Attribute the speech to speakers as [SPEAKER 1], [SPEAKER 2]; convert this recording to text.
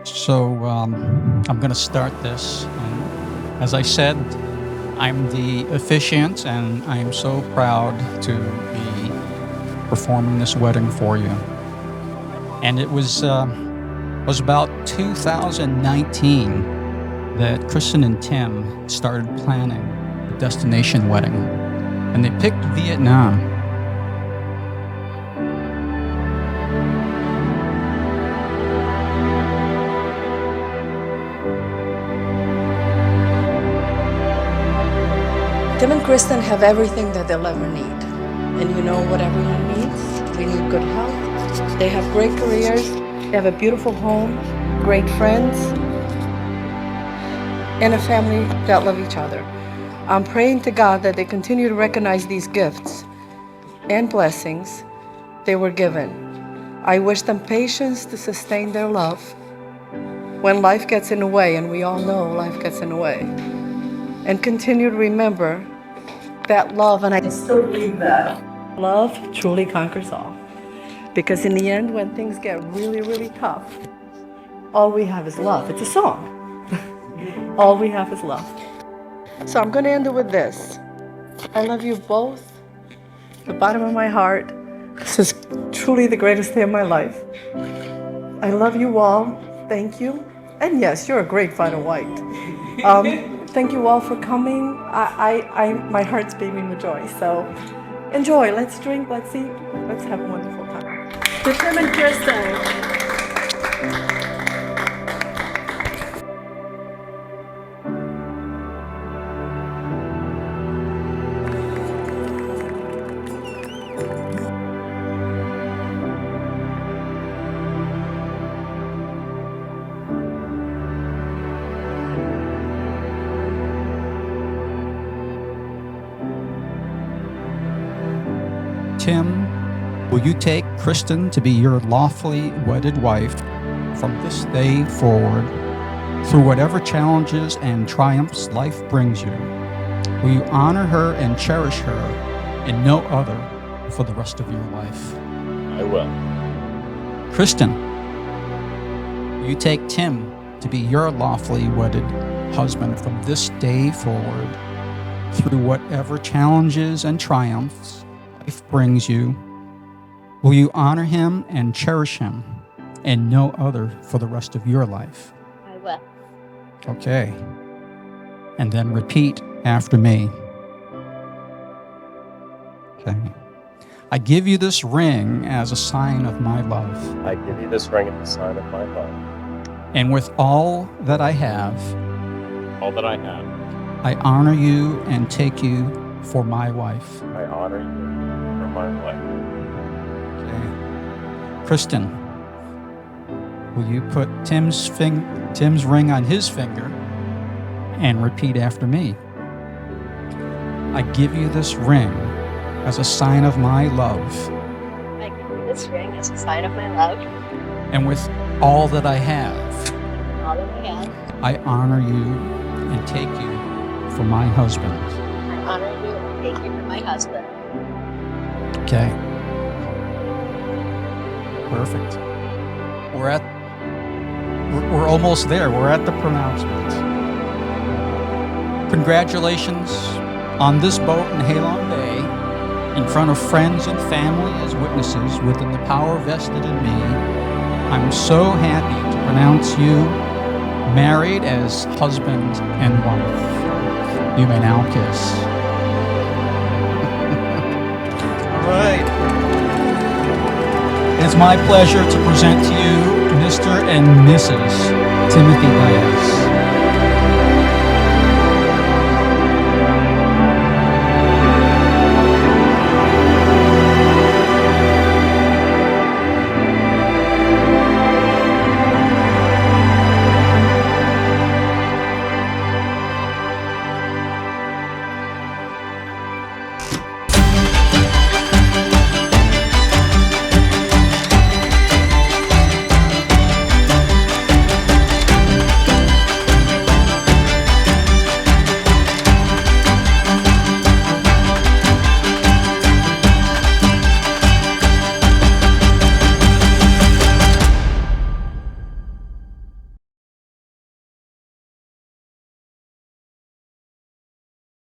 [SPEAKER 1] So I'm going to start this. And as I said, I'm the officiant, and I'm so proud to be performing this wedding for you. And it was about 2019 that Kristen and Tim started planning the destination wedding, and they picked Vietnam.
[SPEAKER 2] Tim and Kristen have everything that they'll ever need. And you know what everyone needs? We need good health. They have great careers. They have a beautiful home, great friends, and a family that love each other. I'm praying to God that they continue to recognize these gifts and blessings they were given. I wish them patience to sustain their love when life gets in the way, and we all know life gets in the way. And continue to remember that love, and I still believe that love truly conquers all. Because in the end, when things get really, really tough, all we have is love. It's a song. All we have is love. So I'm going to end it with this. I love you both, the bottom of my heart. This is truly the greatest day of my life. I love you all. Thank you. And yes, you're a great final white. Thank you all for coming. My heart's beaming with joy. So enjoy. Let's drink. Let's eat. Let's have a wonderful time. To Tim and Kristen.
[SPEAKER 1] Tim, will you take Kristen to be your lawfully wedded wife from this day forward through whatever challenges and triumphs life brings you? Will you honor her and cherish her and no other for the rest of your life?
[SPEAKER 3] I will.
[SPEAKER 1] Kristen, will you take Tim to be your lawfully wedded husband from this day forward through whatever challenges and triumphs life brings you? Will you honor him and cherish him and no other for the rest of your life?
[SPEAKER 4] I will.
[SPEAKER 1] Okay. And then repeat after me. Okay. I give you this ring as a sign of my love.
[SPEAKER 3] I give you this ring as a sign of my love.
[SPEAKER 1] And with all that I have, I honor you and take you for my wife.
[SPEAKER 3] I honor you for my wife.
[SPEAKER 1] Okay. Kristen, will you put Tim's ring on his finger and repeat after me? I give you this ring as a sign of my love.
[SPEAKER 4] I give you this ring as a sign of my love.
[SPEAKER 1] And with all that I have,
[SPEAKER 4] All that I have,
[SPEAKER 1] I honor you and take you for my husband.
[SPEAKER 4] I honor you and take you for my husband.
[SPEAKER 1] Okay. Perfect. We're almost there. We're at the pronouncement. Congratulations on this boat in Halong Bay, in front of friends and family as witnesses within the power vested in me. I'm so happy to pronounce you married as husband and wife. You may now kiss. All right. It's my pleasure to present to you Mr. and Mrs. Timothy Diaz.